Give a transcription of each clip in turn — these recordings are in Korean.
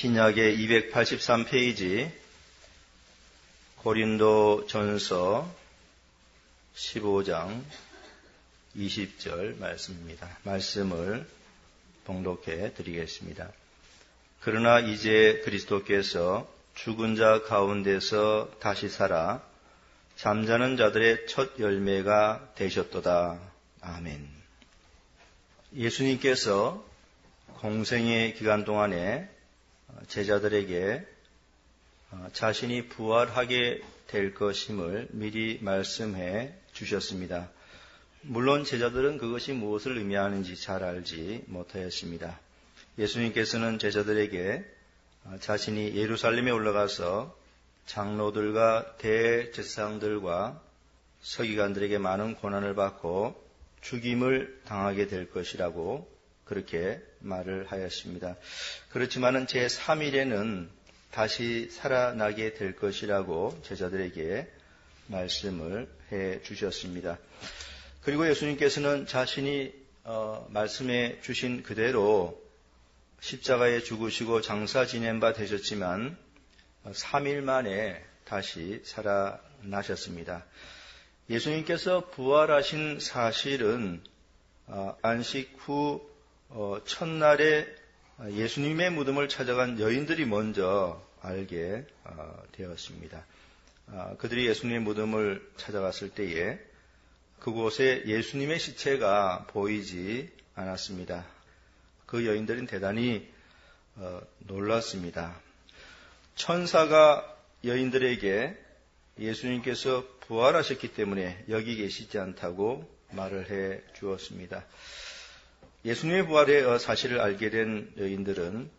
신약의 283페이지 고린도전서 15장 20절 말씀입니다. 말씀을 봉독해 드리겠습니다. 그러나 이제 그리스도께서 죽은 자 가운데서 다시 살아 잠자는 자들의 첫 열매가 되셨도다. 아멘. 예수님께서 공생의 기간 동안에 제자들에게 자신이 부활하게 될 것임을 미리 말씀해 주셨습니다. 물론 제자들은 그것이 무엇을 의미하는지 잘 알지 못하였습니다. 예수님께서는 제자들에게 자신이 예루살렘에 올라가서 장로들과 대제사장들과 서기관들에게 많은 고난을 받고 죽임을 당하게 될 것이라고 그렇게 말을 하였습니다. 그렇지만은 제3일에는 다시 살아나게 될 것이라고 제자들에게 말씀을 해 주셨습니다. 그리고 예수님께서는 자신이 말씀해 주신 그대로 십자가에 죽으시고 장사 지낸 바 되셨지만 3일 만에 다시 살아나셨습니다. 예수님께서 부활하신 사실은 안식 후 첫날에 예수님의 무덤을 찾아간 여인들이 먼저 알게 되었습니다. 그들이 예수님의 무덤을 찾아갔을 때에 그곳에 예수님의 시체가 보이지 않았습니다. 그 여인들은 대단히 놀랐습니다. 천사가 여인들에게 예수님께서 부활하셨기 때문에 여기 계시지 않다고 말을 해 주었습니다. 예수님의 부활의 사실을 알게 된 여인들은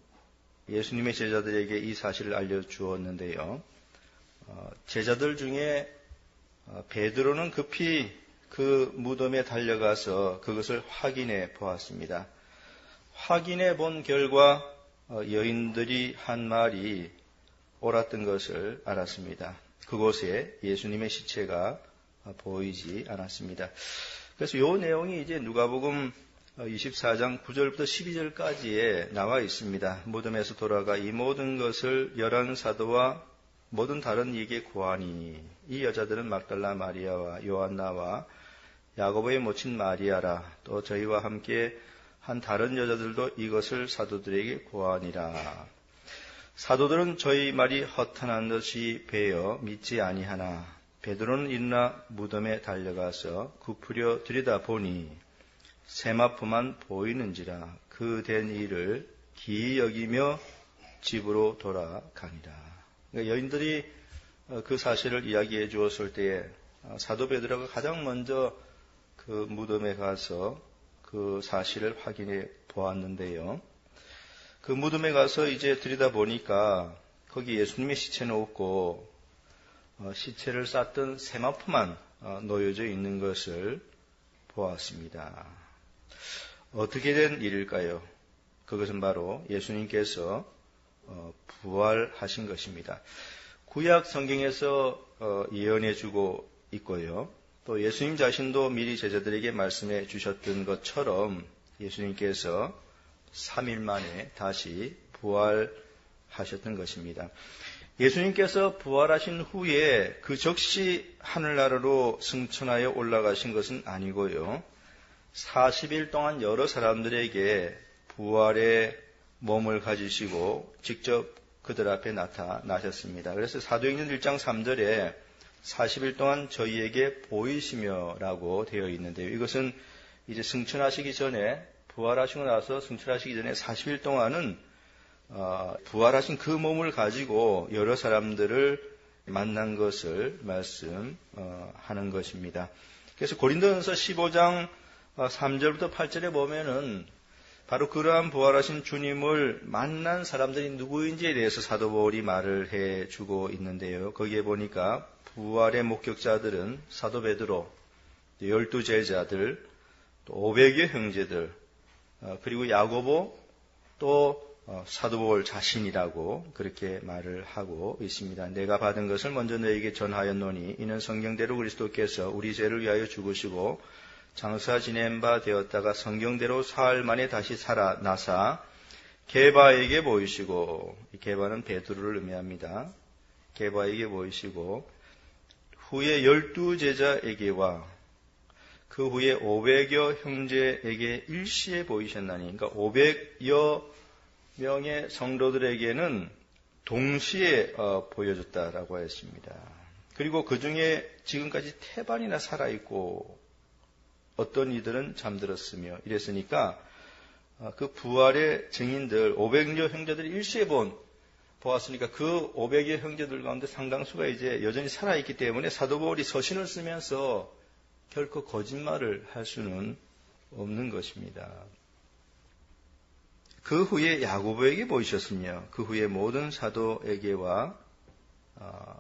예수님의 제자들에게 이 사실을 알려주었는데요. 제자들 중에 베드로는 급히 그 무덤에 달려가서 그것을 확인해 보았습니다. 확인해 본 결과 여인들이 한 말이 옳았던 것을 알았습니다. 그곳에 예수님의 시체가 보이지 않았습니다. 그래서 이 내용이 이제 누가복음 24장 9절부터 12절까지에 나와 있습니다. 무덤에서 돌아가 이 모든 것을 11사도와 모든 다른 이에게 고하니 이 여자들은 막달라 마리아와 요한나와 야고보의 모친 마리아라. 또 저희와 함께 한 다른 여자들도 이것을 사도들에게 고하니라. 사도들은 저희 말이 허탄한 듯이 베어 믿지 아니하나 베드로는 일어나 무덤에 달려가서 굽으려 들여다보니 세마포만 보이는지라. 그 된 일을 기이 여기며 집으로 돌아가니라. 그러니까 여인들이 그 사실을 이야기해 주었을 때에 사도 베드로가 가장 먼저 그 무덤에 가서 그 사실을 확인해 보았는데요. 그 무덤에 가서 이제 들여다보니까 거기 예수님의 시체는 없고 시체를 쌌던 세마포만 놓여져 있는 것을 보았습니다. 어떻게 된 일일까요? 그것은 바로 예수님께서 부활하신 것입니다. 구약 성경에서 예언해 주고 있고요. 또 예수님 자신도 미리 제자들에게 말씀해 주셨던 것처럼 예수님께서 3일 만에 다시 부활하셨던 것입니다. 예수님께서 부활하신 후에 그 즉시 하늘나라로 승천하여 올라가신 것은 아니고요. 40일 동안 여러 사람들에게 부활의 몸을 가지시고 직접 그들 앞에 나타나셨습니다. 그래서 사도행전 1장 3절에 40일 동안 저희에게 보이시며라고 되어 있는데요. 이것은 이제 승천하시기 전에 부활하시고 나서 승천하시기 전에 40일 동안은 부활하신 그 몸을 가지고 여러 사람들을 만난 것을 말씀하는 것입니다. 그래서 고린도전서 15장 3절부터 8절에 보면은 바로 그러한 부활하신 주님을 만난 사람들이 누구인지에 대해서 사도 바울이 말을 해주고 있는데요. 거기에 보니까 부활의 목격자들은 사도 베드로, 12제자들, 또 500여 형제들, 그리고 야고보, 또 사도 바울 자신이라고 그렇게 말을 하고 있습니다. 내가 받은 것을 먼저 너에게 전하였노니 이는 성경대로 그리스도께서 우리 죄를 위하여 죽으시고 장사 지낸 바 되었다가 성경대로 사흘 만에 다시 살아나사 게바에게 보이시고, 이 게바는 베드로를 의미합니다. 게바에게 보이시고 후에 12제자에게와 그 후에 500여 형제에게 일시에 보이셨나니, 그러니까 500여 명의 성도들에게는 동시에 보여줬다라고 했습니다. 그리고 그 중에 지금까지 태반이나 살아있고 어떤 이들은 잠들었으며 이랬으니까 그 부활의 증인들 500여 형제들이 일시에 보았으니까 그 500여 형제들 가운데 상당수가 이제 여전히 살아있기 때문에 사도 바울이 서신을 쓰면서 결코 거짓말을 할 수는 없는 것입니다. 그 후에 야고보에게 보이셨으며 그 후에 모든 사도에게와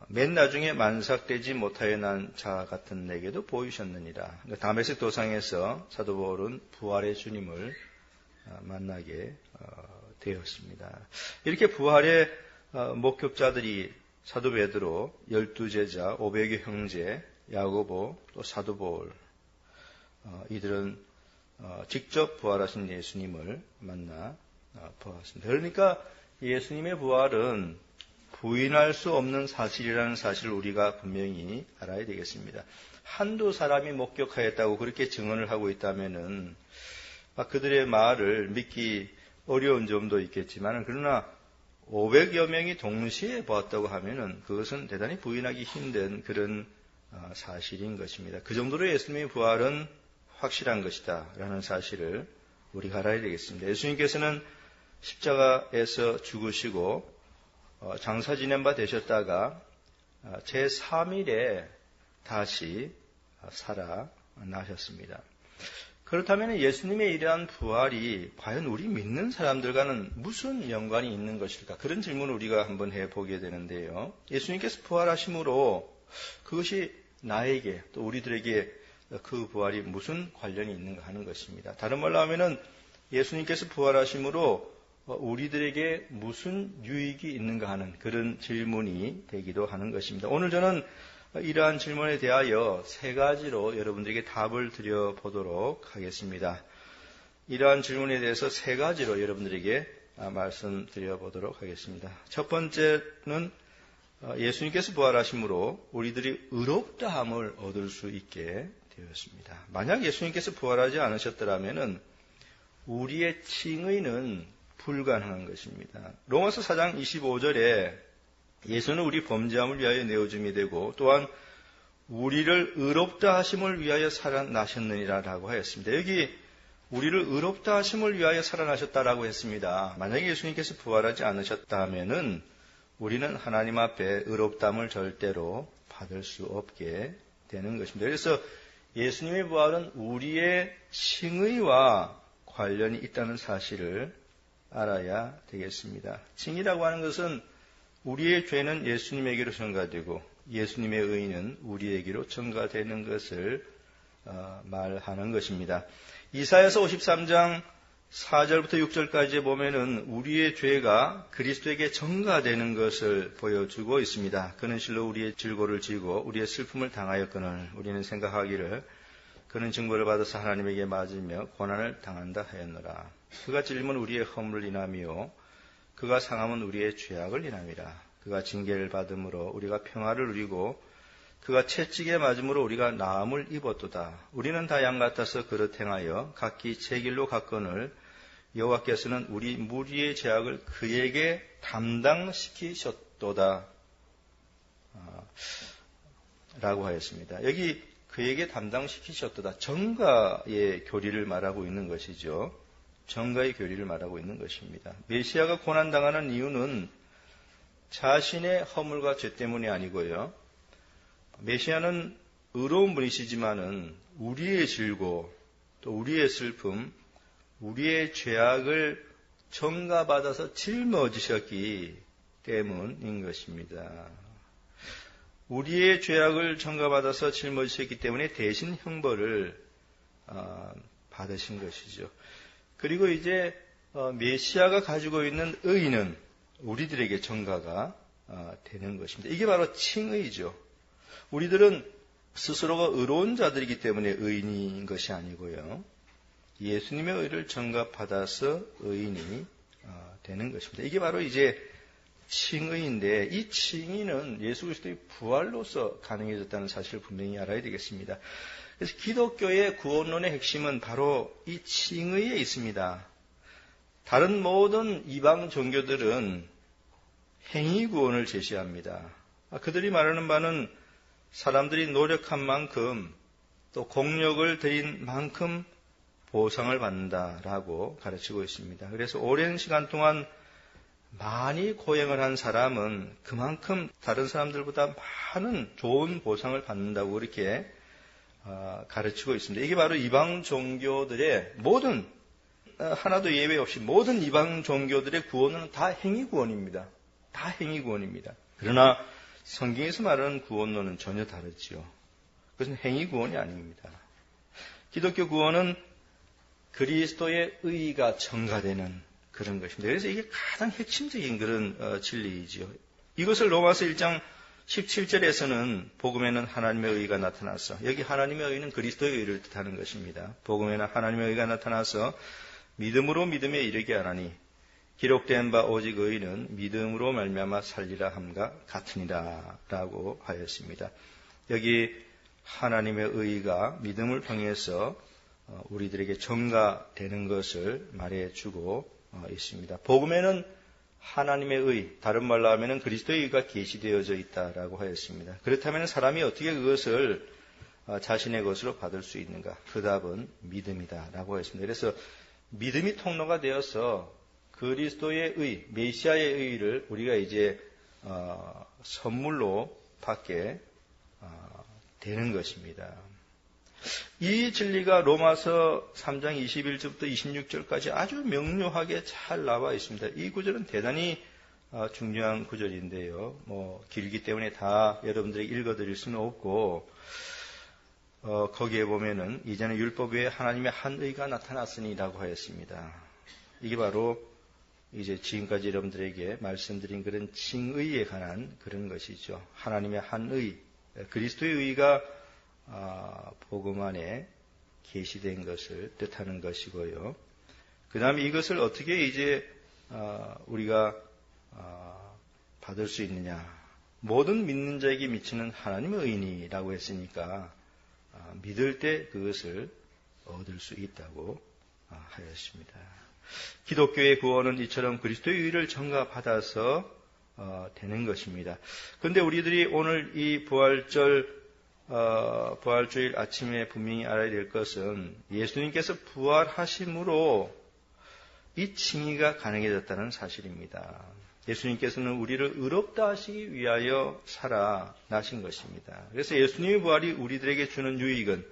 맨 나중에 만삭되지 못하여 난 자 같은 내게도 보이셨느니라. 다메섹 도상에서 사도 바울은 부활의 주님을 만나게 되었습니다. 이렇게 부활의 목격자들이 사도 베드로, 12제자, 500여 형제, 야고보, 또 사도 바울, 이들은 직접 부활하신 예수님을 만나 보았습니다. 그러니까 예수님의 부활은 부인할 수 없는 사실이라는 사실을 우리가 분명히 알아야 되겠습니다. 한두 사람이 목격하였다고 그렇게 증언을 하고 있다면은 그들의 말을 믿기 어려운 점도 있겠지만, 그러나 500여 명이 동시에 보았다고 하면은 그것은 대단히 부인하기 힘든 그런 사실인 것입니다. 그 정도로 예수님의 부활은 확실한 것이다 라는 사실을 우리가 알아야 되겠습니다. 예수님께서는 십자가에서 죽으시고 장사 지낸 바 되셨다가 제3일에 다시 살아나셨습니다. 그렇다면 예수님의 이러한 부활이 과연 우리 믿는 사람들과는 무슨 연관이 있는 것일까? 그런 질문을 우리가 한번 해보게 되는데요. 예수님께서 부활하심으로 그것이 나에게 또 우리들에게 그 부활이 무슨 관련이 있는가 하는 것입니다. 다른 말로 하면은 예수님께서 부활하심으로 우리들에게 무슨 유익이 있는가 하는 그런 질문이 되기도 하는 것입니다. 오늘 저는 이러한 질문에 대하여 세 가지로 여러분들에게 답을 드려보도록 하겠습니다. 이러한 질문에 대해서 세 가지로 여러분들에게 말씀드려보도록 하겠습니다. 첫 번째는 예수님께서 부활하심으로 우리들이 의롭다함을 얻을 수 있게 되었습니다. 만약 예수님께서 부활하지 않으셨더라면 우리의 칭의는 불가능한 것입니다. 로마서 4장 25절에 예수는 우리 범죄함을 위하여 내어줌이 되고 또한 우리를 의롭다 하심을 위하여 살아나셨느니라라고 하였습니다. 여기 우리를 의롭다 하심을 위하여 살아나셨다라고 했습니다. 만약에 예수님께서 부활하지 않으셨다면은 우리는 하나님 앞에 의롭다함을 절대로 받을 수 없게 되는 것입니다. 그래서 예수님의 부활은 우리의 칭의와 관련이 있다는 사실을 알아야 되겠습니다. 칭의라고 하는 것은 우리의 죄는 예수님에게로 전가되고 예수님의 의는 우리에게로 전가되는 것을 말하는 것입니다. 이사야서 53장 4절부터 6절까지 보면은 우리의 죄가 그리스도에게 전가되는 것을 보여주고 있습니다. 그는 실로 우리의 질고를 지고 우리의 슬픔을 당하였거늘 우리는 생각하기를 그는 징벌을 받아서 하나님에게 맞으며 고난을 당한다 하였노라. 그가 찔림은 우리의 허물을 인하며 그가 상함은 우리의 죄악을 인함이라. 그가 징계를 받음으로 우리가 평화를 누리고 그가 채찍에 맞음으로 우리가 나음을 입었도다. 우리는 다 양 같아서 그릇 행하여 각기 제 길로 갔거늘 여호와께서는 우리 무리의 죄악을 그에게 담당시키셨도다 라고 하였습니다. 여기 그에게 담당시키셨도다. 정가의 교리를 말하고 있는 것이죠. 정가의 교리를 말하고 있는 것입니다. 메시아가 고난당하는 이유는 자신의 허물과 죄 때문이 아니고요. 메시아는 의로운 분이시지만은 우리의 질고 또 우리의 슬픔, 우리의 죄악을 전가받아서 짊어지셨기 때문인 것입니다. 우리의 죄악을 전가받아서 짊어지셨기 때문에 대신 형벌을 받으신 것이죠. 그리고 이제 메시아가 가지고 있는 의는 우리들에게 전가가 되는 것입니다. 이게 바로 칭의죠. 우리들은 스스로가 의로운 자들이기 때문에 의인인 것이 아니고요. 예수님의 의를 전가받아서 의인이 되는 것입니다. 이게 바로 이제 칭의인데 이 칭의는 예수 그리스도의 부활로서 가능해졌다는 사실을 분명히 알아야 되겠습니다. 그래서 기독교의 구원론의 핵심은 바로 이 칭의에 있습니다. 다른 모든 이방 종교들은 행위 구원을 제시합니다. 그들이 말하는 바는 사람들이 노력한 만큼 또 공력을 들인 만큼 보상을 받는다라고 가르치고 있습니다. 그래서 오랜 시간 동안 많이 고행을 한 사람은 그만큼 다른 사람들보다 많은 좋은 보상을 받는다고 이렇게 가르치고 있습니다. 이게 바로 이방 종교들의 모든 하나도 예외 없이 모든 이방 종교들의 구원은 다 행위 구원입니다. 다 행위 구원입니다. 그러나 성경에서 말하는 구원론은 전혀 다르지요. 그것은 행위 구원이 아닙니다. 기독교 구원은 그리스도의 의가 전가되는 그런 것입니다. 그래서 이게 가장 핵심적인 그런 진리이지요. 이것을 로마서 1장 17절에서는 복음에는 하나님의 의가 나타나서, 여기 하나님의 의는 그리스도의 의를 뜻하는 것입니다. 복음에는 하나님의 의가 나타나서 믿음으로 믿음에 이르게 하나니 기록된 바 오직 의는 믿음으로 말미암아 살리라 함과 같으니라 라고 하였습니다. 여기 하나님의 의가 믿음을 통해서 우리들에게 전가되는 것을 말해주고 있습니다. 복음에는 하나님의 의, 다른 말로 하면 그리스도의 의가 계시되어져 있다라고 하였습니다. 그렇다면 사람이 어떻게 그것을 자신의 것으로 받을 수 있는가? 그 답은 믿음이다라고 하였습니다. 그래서 믿음이 통로가 되어서 그리스도의 의, 메시아의 의를 우리가 이제 선물로 받게 되는 것입니다. 이 진리가 로마서 3장 21절부터 26절까지 아주 명료하게 잘 나와 있습니다. 이 구절은 대단히 중요한 구절인데요. 길기 때문에 다 여러분들이 읽어드릴 수는 없고, 거기에 보면은 이제는 율법 외에 하나님의 한 의가 나타났으니라고 하였습니다. 이게 바로 이제 지금까지 여러분들에게 말씀드린 그런 칭의에 관한 그런 것이죠. 하나님의 한 의, 그리스도의 의가 복음 안에 계시된 것을 뜻하는 것이고요. 그 다음에 이것을 어떻게 이제 우리가 받을 수 있느냐. 모든 믿는 자에게 미치는 하나님의 의니라고 했으니까 믿을 때 그것을 얻을 수 있다고 하였습니다. 기독교의 구원은 이처럼 그리스도의 의를 전가받아서 되는 것입니다. 그런데 우리들이 오늘 이 부활주일 아침에 분명히 알아야 될 것은 예수님께서 부활하심으로 이 칭의가 가능해졌다는 사실입니다. 예수님께서는 우리를 의롭다 하시기 위하여 살아나신 것입니다. 그래서 예수님의 부활이 우리들에게 주는 유익은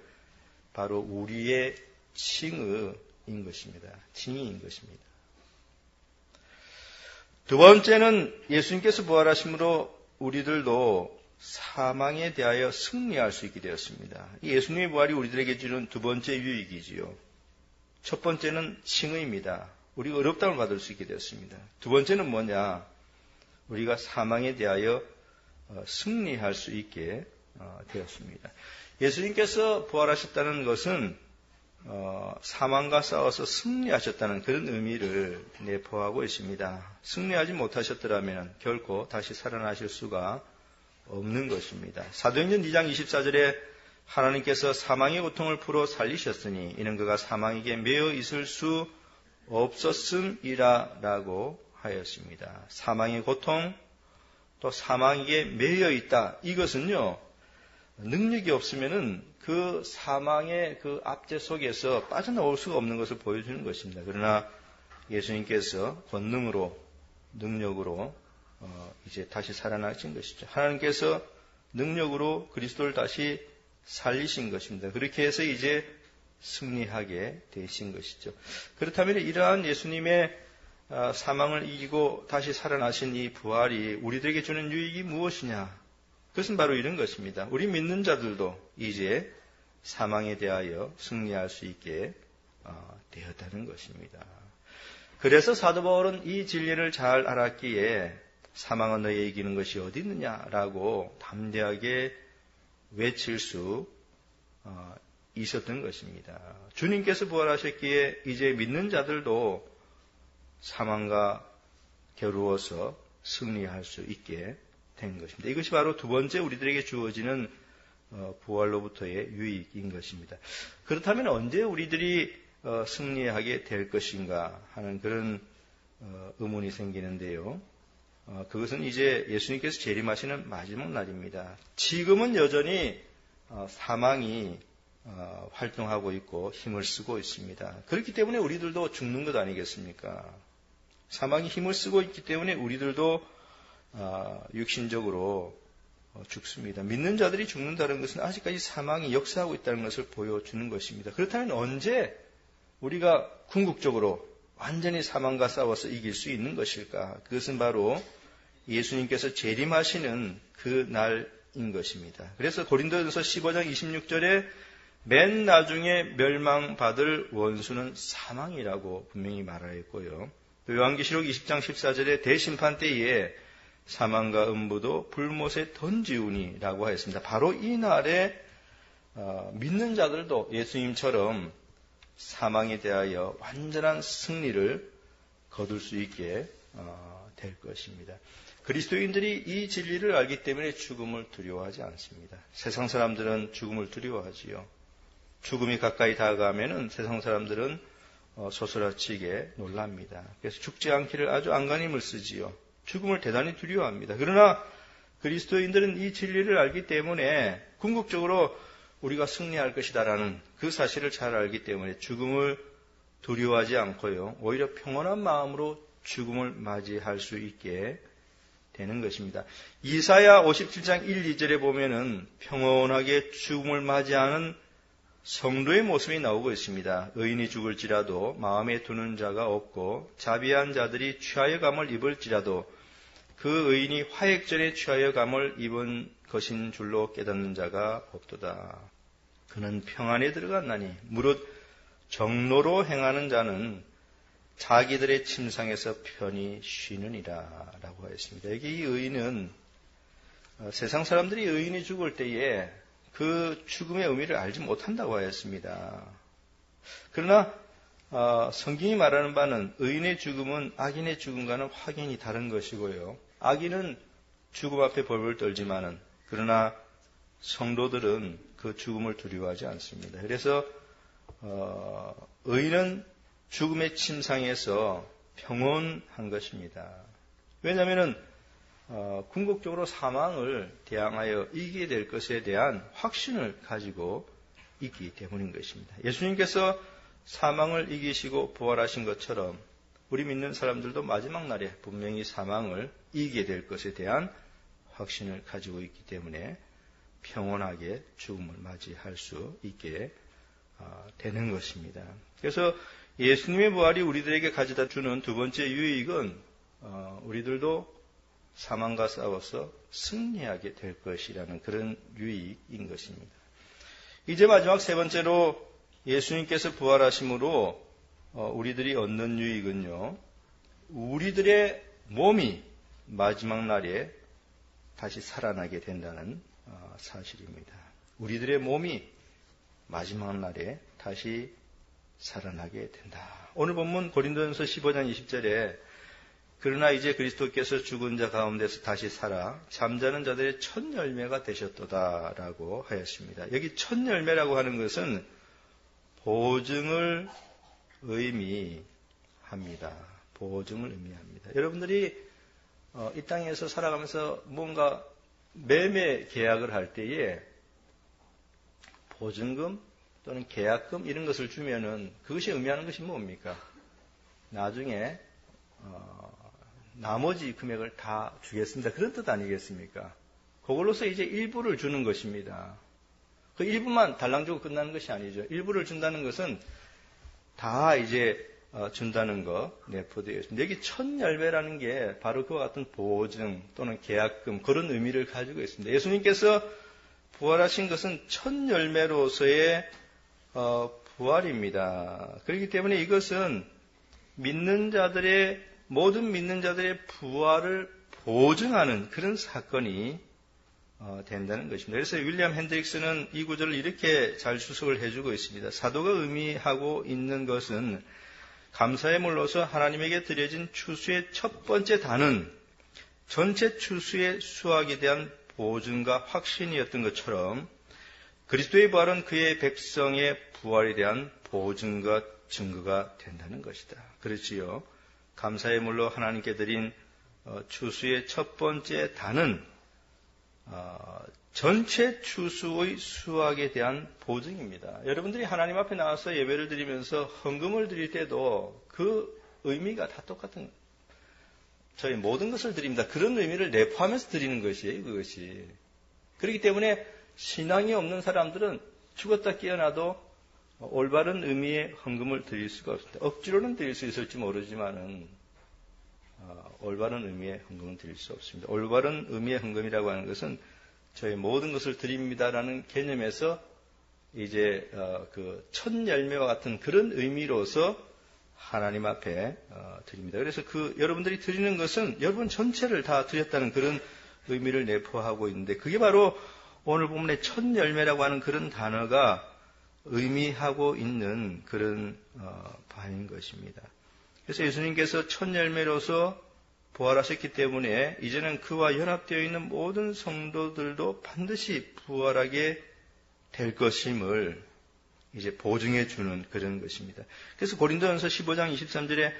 바로 우리의 칭의인 것입니다. 칭의인 것입니다. 두 번째는 예수님께서 부활하심으로 우리들도 사망에 대하여 승리할 수 있게 되었습니다. 예수님의 부활이 우리들에게 주는 두 번째 유익이지요. 첫 번째는 칭의입니다. 우리가 의롭다움을 받을 수 있게 되었습니다. 두 번째는 뭐냐? 우리가 사망에 대하여 승리할 수 있게 되었습니다. 예수님께서 부활하셨다는 것은 사망과 싸워서 승리하셨다는 그런 의미를 내포하고 있습니다. 승리하지 못하셨더라면 결코 다시 살아나실 수가 없는 것입니다. 사도행전 2장 24절에 하나님께서 사망의 고통을 풀어 살리셨으니 이는 그가 사망에게 매여 있을 수 없었음이라 라고 하였습니다. 사망의 고통, 또 사망에게 매여 있다. 이것은요, 능력이 없으면은 그 사망의 그 압제 속에서 빠져나올 수가 없는 것을 보여주는 것입니다. 그러나 예수님께서 권능으로, 능력으로 이제 다시 살아나신 것이죠. 하나님께서 능력으로 그리스도를 다시 살리신 것입니다. 그렇게 해서 이제 승리하게 되신 것이죠. 그렇다면 이러한 예수님의 사망을 이기고 다시 살아나신 이 부활이 우리들에게 주는 유익이 무엇이냐? 그것은 바로 이런 것입니다. 우리 믿는 자들도 이제 사망에 대하여 승리할 수 있게 되었다는 것입니다. 그래서 사도 바울은 이 진리를 잘 알았기에 사망은 너희에 이기는 것이 어디 있느냐라고 담대하게 외칠 수 있었던 것입니다. 주님께서 부활하셨기에 이제 믿는 자들도 사망과 겨루어서 승리할 수 있게 된 것입니다. 이것이 바로 두 번째 우리들에게 주어지는 부활로부터의 유익인 것입니다. 그렇다면 언제 우리들이 승리하게 될 것인가 하는 그런 의문이 생기는데요. 그것은 이제 예수님께서 재림하시는 마지막 날입니다. 지금은 여전히 사망이 활동하고 있고 힘을 쓰고 있습니다. 그렇기 때문에 우리들도 죽는 것 아니겠습니까? 사망이 힘을 쓰고 있기 때문에 우리들도 육신적으로 죽습니다. 믿는 자들이 죽는다는 것은 아직까지 사망이 역사하고 있다는 것을 보여주는 것입니다. 그렇다면 언제 우리가 궁극적으로 완전히 사망과 싸워서 이길 수 있는 것일까? 그것은 바로 예수님께서 재림하시는 그 날인 것입니다. 그래서 고린도전서 15장 26절에 맨 나중에 멸망받을 원수는 사망이라고 분명히 말하였고요. 요한계시록 20장 14절에 대심판 때에 사망과 음부도 불못에 던지우니라고 하였습니다. 바로 이 날에 믿는 자들도 예수님처럼 사망에 대하여 완전한 승리를 거둘 수 있게 될 것입니다. 그리스도인들이 이 진리를 알기 때문에 죽음을 두려워하지 않습니다. 세상 사람들은 죽음을 두려워하지요. 죽음이 가까이 다가가면은 세상 사람들은 소스라치게 놀랍니다. 그래서 죽지 않기를 아주 안간힘을 쓰지요. 죽음을 대단히 두려워합니다. 그러나 그리스도인들은 이 진리를 알기 때문에 궁극적으로 우리가 승리할 것이다라는 그 사실을 잘 알기 때문에 죽음을 두려워하지 않고요. 오히려 평온한 마음으로 죽음을 맞이할 수 있게 되는 것입니다. 이사야 57장 1, 2절에 보면은 평온하게 죽음을 맞이하는 성도의 모습이 나오고 있습니다. 의인이 죽을지라도 마음에 두는 자가 없고 자비한 자들이 취하여감을 입을지라도 그 의인이 화액전에 취하여감을 입은 것인 줄로 깨닫는 자가 없도다. 그는 평안에 들어갔나니 무릇 정로로 행하는 자는 자기들의 침상에서 편히 쉬느니라 라고 하였습니다. 여기 이 의인은 세상 사람들이 의인이 죽을 때에 그 죽음의 의미를 알지 못한다고 하였습니다. 그러나 성경이 말하는 바는 의인의 죽음은 악인의 죽음과는 확연히 다른 것이고요. 악인은 죽음 앞에 벌벌 떨지만은 그러나 성도들은 그 죽음을 두려워하지 않습니다. 그래서 의인은 죽음의 침상에서 평온한 것입니다. 왜냐하면 궁극적으로 사망을 대항하여 이기게 될 것에 대한 확신을 가지고 있기 때문인 것입니다. 예수님께서 사망을 이기시고 부활하신 것처럼 우리 믿는 사람들도 마지막 날에 분명히 사망을 이기게 될 것에 대한 확신을 가지고 있기 때문에 평온하게 죽음을 맞이할 수 있게 되는 것입니다. 그래서 예수님의 부활이 우리들에게 가져다 주는 두 번째 유익은 우리들도 사망과 싸워서 승리하게 될 것이라는 그런 유익인 것입니다. 이제 마지막 세 번째로 예수님께서 부활하심으로 우리들이 얻는 유익은요, 우리들의 몸이 마지막 날에 다시 살아나게 된다는 사실입니다. 우리들의 몸이 마지막 날에 다시 살아나게 된다. 오늘 본문 고린도전서 15장 20절에 그러나 이제 그리스도께서 죽은 자 가운데서 다시 살아 잠자는 자들의 첫 열매가 되셨도다라고 하였습니다. 여기 첫 열매라고 하는 것은 보증을 의미합니다. 보증을 의미합니다. 여러분들이 이 땅에서 살아가면서 뭔가 매매 계약을 할 때에 보증금 또는 계약금 이런 것을 주면은 그것이 의미하는 것이 뭡니까? 나중에 나머지 금액을 다 주겠습니다. 그런 뜻 아니겠습니까? 그걸로서 이제 일부를 주는 것입니다. 그 일부만 달랑 주고 끝나는 것이 아니죠. 일부를 준다는 것은 다 이제 준다는 거 내포되어 있습니다. 여기 첫 열매라는 게 바로 그와 같은 보증 또는 계약금 그런 의미를 가지고 있습니다. 예수님께서 부활하신 것은 첫 열매로서의 부활입니다. 그렇기 때문에 이것은 모든 믿는 자들의 부활을 보증하는 그런 사건이 된다는 것입니다. 그래서 윌리엄 핸드릭스는 이 구절을 이렇게 잘 추석을 해주고 있습니다. 사도가 의미하고 있는 것은 감사에 물러서 하나님에게 드려진 추수의 첫 번째 단은 전체 추수의 수확에 대한 보증과 확신이었던 것처럼 그리스도의 부활은 그의 백성의 부활에 대한 보증과 증거가 된다는 것이다. 그렇지요. 감사에 물러 하나님께 드린 추수의 첫 번째 단은 전체 추수의 수확에 대한 보증입니다. 여러분들이 하나님 앞에 나와서 예배를 드리면서 헌금을 드릴 때도 그 의미가 다 똑같은 거예요. 저희 모든 것을 드립니다. 그런 의미를 내포하면서 드리는 것이에요. 그것이. 그렇기 때문에 신앙이 없는 사람들은 죽었다 깨어나도 올바른 의미의 헌금을 드릴 수가 없습니다. 억지로는 드릴 수 있을지 모르지만은 올바른 의미의 헌금은 드릴 수 없습니다. 올바른 의미의 헌금이라고 하는 것은 저희 모든 것을 드립니다라는 개념에서 이제 그 첫 열매와 같은 그런 의미로서 하나님 앞에 드립니다. 그래서 여러분들이 드리는 것은 여러분 전체를 다 드렸다는 그런 의미를 내포하고 있는데 그게 바로 오늘 본문의 첫 열매라고 하는 그런 단어가 의미하고 있는 그런 바인 것입니다. 그래서 예수님께서 첫 열매로서 부활하셨기 때문에 이제는 그와 연합되어 있는 모든 성도들도 반드시 부활하게 될 것임을 이제 보증해 주는 그런 것입니다. 그래서 고린도전서 15장 23절에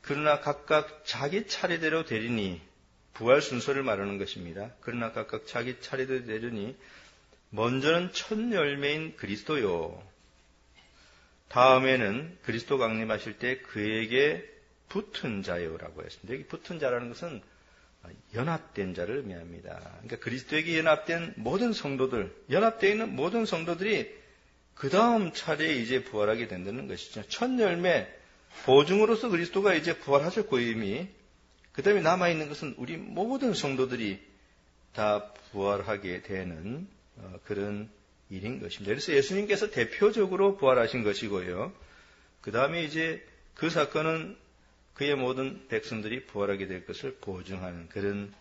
그러나 각각 자기 차례대로 되리니 부활 순서를 말하는 것입니다. 그러나 각각 자기 차례대로 되리니 먼저는 첫 열매인 그리스도요. 다음에는 그리스도 강림하실 때 그에게 붙은 자요라고 했습니다. 여기 붙은 자라는 것은 연합된 자를 의미합니다. 그러니까 그리스도에게 연합된 모든 성도들, 연합되어 있는 모든 성도들이 그 다음 차례에 이제 부활하게 된다는 것이죠. 첫 열매, 보증으로서 그리스도가 이제 부활하셨고 이미 그 다음에 남아있는 것은 우리 모든 성도들이 다 부활하게 되는 그런 일인 것입니다. 그래서 예수님께서 대표적으로 부활하신 것이고요. 그 다음에 이제 그 사건은 그의 모든 백성들이 부활하게 될 것을 보증하는 그런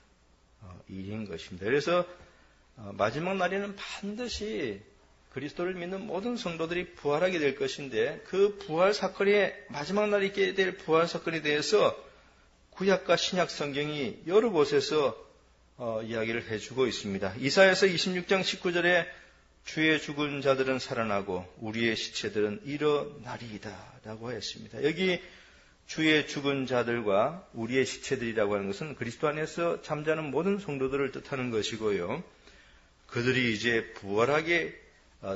일인 것입니다. 그래서 마지막 날에는 반드시 그리스도를 믿는 모든 성도들이 부활하게 될 것인데 그 부활 사건의 마지막 날에 있게 될 부활 사건에 대해서 구약과 신약 성경이 여러 곳에서 이야기를 해주고 있습니다. 이사야서 26장 19절에 주의 죽은 자들은 살아나고 우리의 시체들은 일어나리이다 라고 했습니다. 여기 주의 죽은 자들과 우리의 시체들이라고 하는 것은 그리스도 안에서 잠자는 모든 성도들을 뜻하는 것이고요. 그들이 이제 부활하게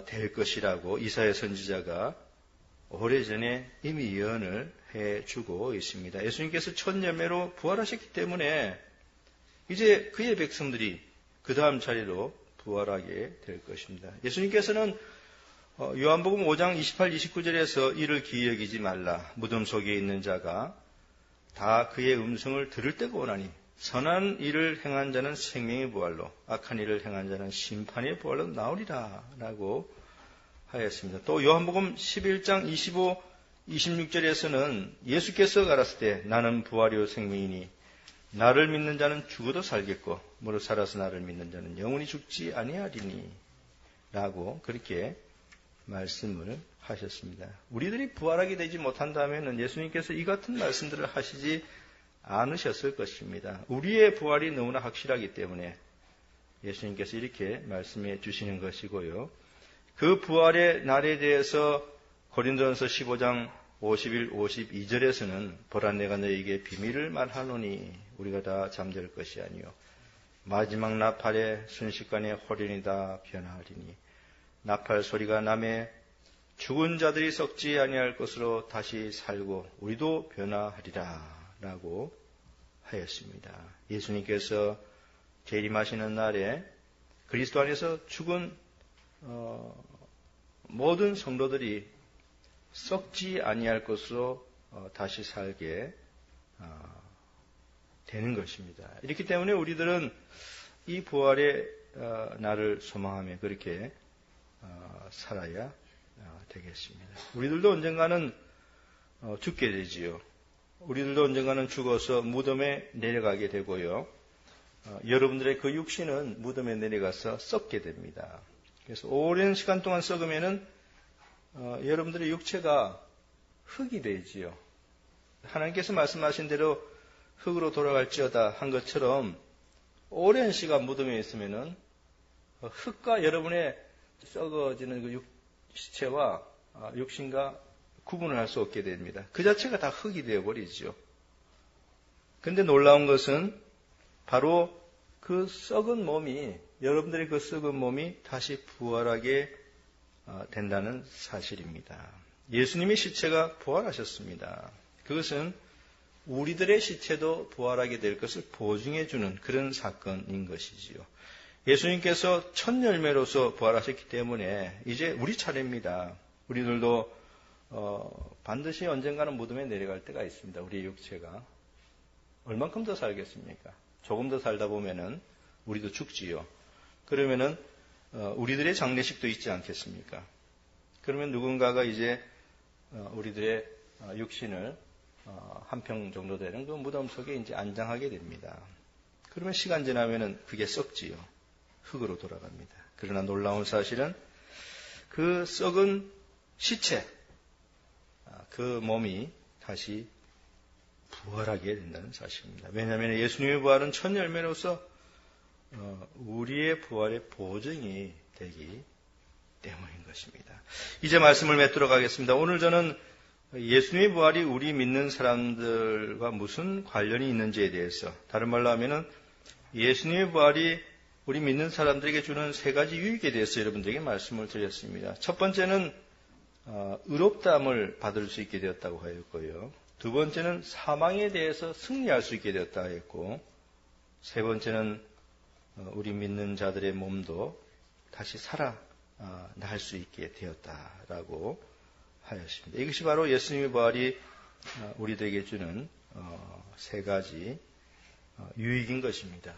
될 것이라고 이사야 선지자가 오래전에 이미 예언을 해주고 있습니다. 예수님께서 첫 열매로 부활하셨기 때문에 이제 그의 백성들이 그 다음 차례로 부활하게 될 것입니다. 예수님께서는 요한복음 5장 28, 29절에서 이를 기이 여기지 말라. 무덤 속에 있는 자가 다 그의 음성을 들을 때가 오나니 선한 일을 행한 자는 생명의 부활로 악한 일을 행한 자는 심판의 부활로 나오리라 라고 하였습니다. 또 요한복음 11장 25, 26절에서는 예수께서 가라사대 때 나는 부활이요 생명이니 나를 믿는 자는 죽어도 살겠고 무릇 살아서 나를 믿는 자는 영원히 죽지 아니하리니 라고 그렇게 말씀을 하셨습니다. 우리들이 부활하게 되지 못한다면 예수님께서 이 같은 말씀들을 하시지 않으셨을 것입니다. 우리의 부활이 너무나 확실하기 때문에 예수님께서 이렇게 말씀해 주시는 것이고요. 그 부활의 날에 대해서 고린도전서 15장 51, 52절에서는 보라 내가 너에게 비밀을 말하노니 우리가 다 잠들 것이 아니요 마지막 나팔의 순식간에 호련이 다 변화하리니 나팔 소리가 나매 죽은 자들이 썩지 아니할 것으로 다시 살고 우리도 변화하리라 라고 하였습니다. 예수님께서 재림하시는 날에 그리스도 안에서 죽은 모든 성도들이 썩지 아니할 것으로 다시 살게 되는 것입니다. 이렇기 때문에 우리들은 이 부활의 날을 소망하며 그렇게 살아야 되겠습니다. 우리들도 언젠가는 죽게 되지요. 우리들도 언젠가는 죽어서 무덤에 내려가게 되고요. 여러분들의 그 육신은 무덤에 내려가서 썩게 됩니다. 그래서 오랜 시간 동안 썩으면은 여러분들의 육체가 흙이 되지요. 하나님께서 말씀하신 대로 흙으로 돌아갈지어다 한 것처럼 오랜 시간 무덤에 있으면은 흙과 여러분의 썩어지는 그 시체와 육신과 구분을 할 수 없게 됩니다. 그 자체가 다 흙이 되어버리죠. 근데 놀라운 것은 바로 그 썩은 몸이, 여러분들의 그 썩은 몸이 다시 부활하게 된다는 사실입니다. 예수님의 시체가 부활하셨습니다. 그것은 우리들의 시체도 부활하게 될 것을 보증해 주는 그런 사건인 것이지요. 예수님께서 첫 열매로서 부활하셨기 때문에 이제 우리 차례입니다. 우리들도 반드시 언젠가는 무덤에 내려갈 때가 있습니다. 우리의 육체가. 얼만큼 더 살겠습니까? 조금 더 살다 보면은 우리도 죽지요. 그러면은 우리들의 장례식도 있지 않겠습니까? 그러면 누군가가 이제 우리들의 육신을 한 평 정도 되는 그 무덤 속에 이제 안장하게 됩니다. 그러면 시간 지나면은 그게 썩지요. 흙으로 돌아갑니다. 그러나 놀라운 사실은 그 썩은 시체, 그 몸이 다시 부활하게 된다는 사실입니다. 왜냐하면 예수님의 부활은 첫 열매로서 우리의 부활의 보증이 되기 때문인 것입니다. 이제 말씀을 맺도록 하겠습니다. 오늘 저는 예수님의 부활이 우리 믿는 사람들과 무슨 관련이 있는지에 대해서, 다른 말로 하면은 예수님의 부활이 우리 믿는 사람들에게 주는 세 가지 유익에 대해서 여러분들에게 말씀을 드렸습니다. 첫 번째는 의롭다함을 받을 수 있게 되었다고 하였고요. 두 번째는 사망에 대해서 승리할 수 있게 되었다고 했고, 세 번째는 우리 믿는 자들의 몸도 다시 살아날 수 있게 되었다라고 하였습니다. 이것이 바로 예수님의 부활이 우리들에게 주는 세 가지 유익인 것입니다.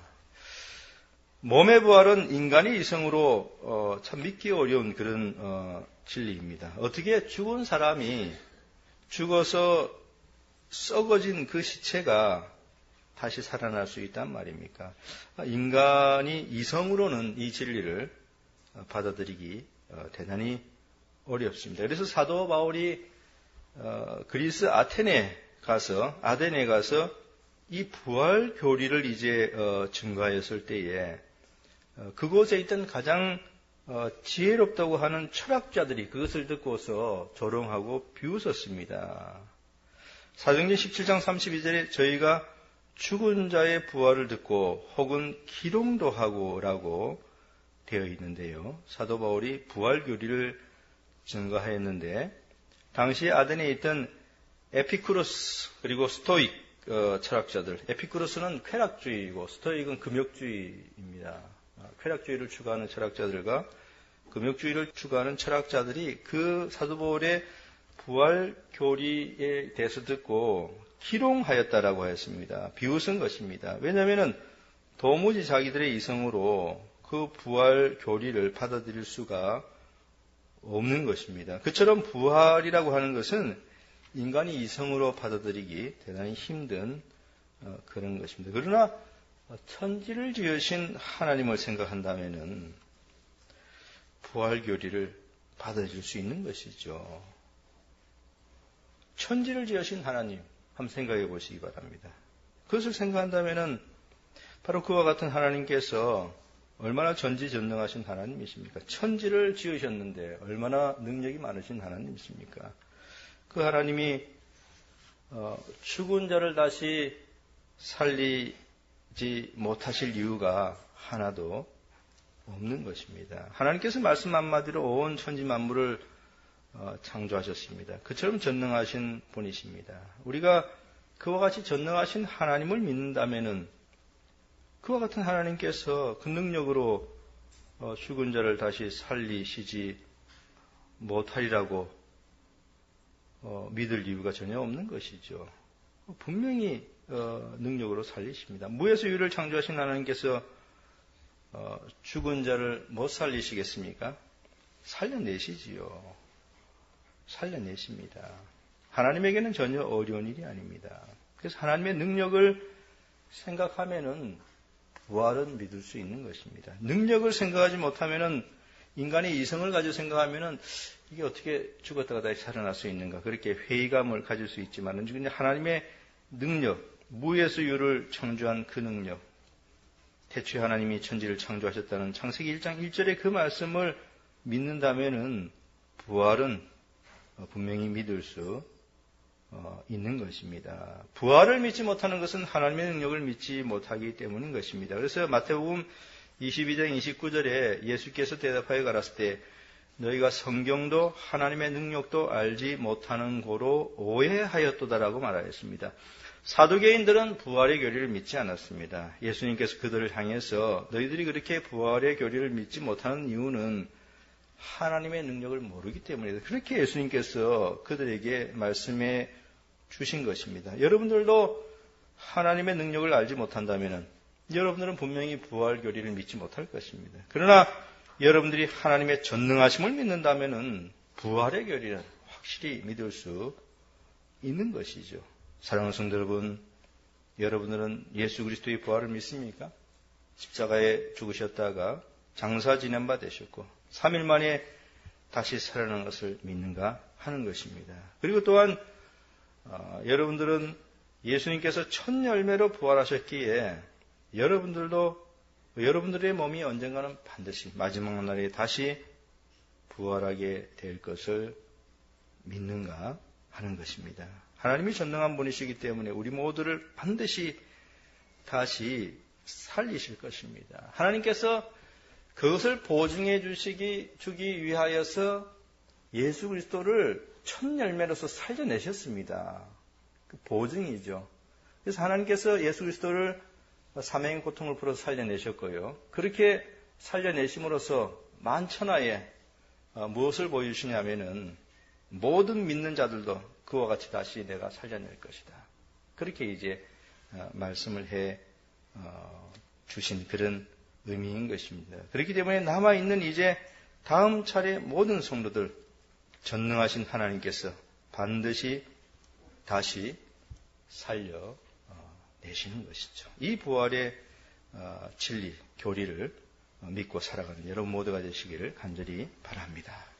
몸의 부활은 인간의 이성으로 참 믿기 어려운 그런 진리입니다. 어떻게 죽은 사람이 죽어서 썩어진 그 시체가 다시 살아날 수 있단 말입니까? 인간이 이성으로는 이 진리를 받아들이기 대단히 어렵습니다. 그래서 사도 바울이 그리스 아테네에 가서 이 부활 교리를 이제 증거하였을 때에 그곳에 있던 가장 지혜롭다고 하는 철학자들이 그것을 듣고서 조롱하고 비웃었습니다. 사도행전 17장 32절에 저희가 죽은 자의 부활을 듣고 혹은 기롱도 하고라고 되어 있는데요. 사도 바울이 부활 교리를 증거하였는데 당시 아덴에 있던 에피쿠로스 그리고 스토익 철학자들, 에피쿠로스는 쾌락주의이고 스토익은 금욕주의입니다. 쾌락주의를 추구하는 철학자들과 금욕주의를 추구하는 철학자들이 그 사도 바울의 부활 교리에 대해서 듣고 기롱하였다라고 하였습니다. 비웃은 것입니다. 왜냐하면 도무지 자기들의 이성으로 그 부활 교리를 받아들일 수가 없는 것입니다. 그처럼 부활이라고 하는 것은 인간이 이성으로 받아들이기 대단히 힘든 그런 것입니다. 그러나 천지를 지으신 하나님을 생각한다면은 부활 교리를 받아들일 수 있는 것이죠. 천지를 지으신 하나님 한번 생각해 보시기 바랍니다. 그것을 생각한다면은 바로 그와 같은 하나님께서 얼마나 전지전능하신 하나님이십니까? 천지를 지으셨는데 얼마나 능력이 많으신 하나님이십니까? 그 하나님이 죽은 자를 다시 살리지 못하실 이유가 하나도 없는 것입니다. 하나님께서 말씀 한마디로 온 천지 만물을 창조하셨습니다. 그처럼 전능하신 분이십니다. 우리가 그와 같이 전능하신 하나님을 믿는다면은 그와 같은 하나님께서 그 능력으로 죽은 자를 다시 살리시지 못하리라고 믿을 이유가 전혀 없는 것이죠. 분명히 능력으로 살리십니다. 무에서 유를 창조하신 하나님께서 죽은 자를 못 살리시겠습니까? 살려내시지요. 살려내십니다. 하나님에게는 전혀 어려운 일이 아닙니다. 그래서 하나님의 능력을 생각하면은 부활은 믿을 수 있는 것입니다. 능력을 생각하지 못하면은 인간의 이성을 가지고 생각하면은 이게 어떻게 죽었다가 다시 살아날 수 있는가 그렇게 회의감을 가질 수 있지만 하나님의 능력, 무에서 유를 창조한 그 능력, 태초에 하나님이 천지를 창조하셨다는 창세기 1장 1절의 그 말씀을 믿는다면은 부활은 분명히 믿을 수 있는 것입니다. 부활을 믿지 못하는 것은 하나님의 능력을 믿지 못하기 때문인 것입니다. 그래서 마태복음 22장 29절에 예수께서 대답하여 가라사대 때 너희가 성경도 하나님의 능력도 알지 못하는 고로 오해하였도다라고 말하였습니다. 사두개인들은 부활의 교리를 믿지 않았습니다. 예수님께서 그들을 향해서 너희들이 그렇게 부활의 교리를 믿지 못하는 이유는 하나님의 능력을 모르기 때문이다. 그렇게 예수님께서 그들에게 말씀해 주신 것입니다. 여러분들도 하나님의 능력을 알지 못한다면 여러분들은 분명히 부활 교리를 믿지 못할 것입니다. 그러나 여러분들이 하나님의 전능하심을 믿는다면 부활의 교리는 확실히 믿을 수 있는 것이죠. 사랑하는 성도 여러분, 여러분들은 예수 그리스도의 부활을 믿습니까? 십자가에 죽으셨다가 장사 지낸 바 되셨고 3일 만에 다시 살아난 것을 믿는가 하는 것입니다. 그리고 또한 여러분들은 예수님께서 첫 열매로 부활하셨기에 여러분들의 몸이 언젠가는 반드시 마지막 날에 다시 부활하게 될 것을 믿는가 하는 것입니다. 하나님이 전능한 분이시기 때문에 우리 모두를 반드시 다시 살리실 것입니다. 하나님께서 그것을 보증해 주기 위하여서 예수 그리스도를 첫 열매로서 살려내셨습니다. 그 보증이죠. 그래서 하나님께서 예수 그리스도를 사명의 고통을 풀어서 살려내셨고요. 그렇게 살려내심으로써 만천하에 무엇을 보여주시냐면은 모든 믿는 자들도 그와 같이 다시 내가 살려낼 것이다. 그렇게 이제 말씀을 해 주신 그런 의미인 것입니다. 그렇기 때문에 남아있는 이제 다음 차례 모든 성도들 전능하신 하나님께서 반드시 다시 살려 내시는 것이죠. 이 부활의 진리, 교리를 믿고 살아가는 여러분 모두가 되시기를 간절히 바랍니다.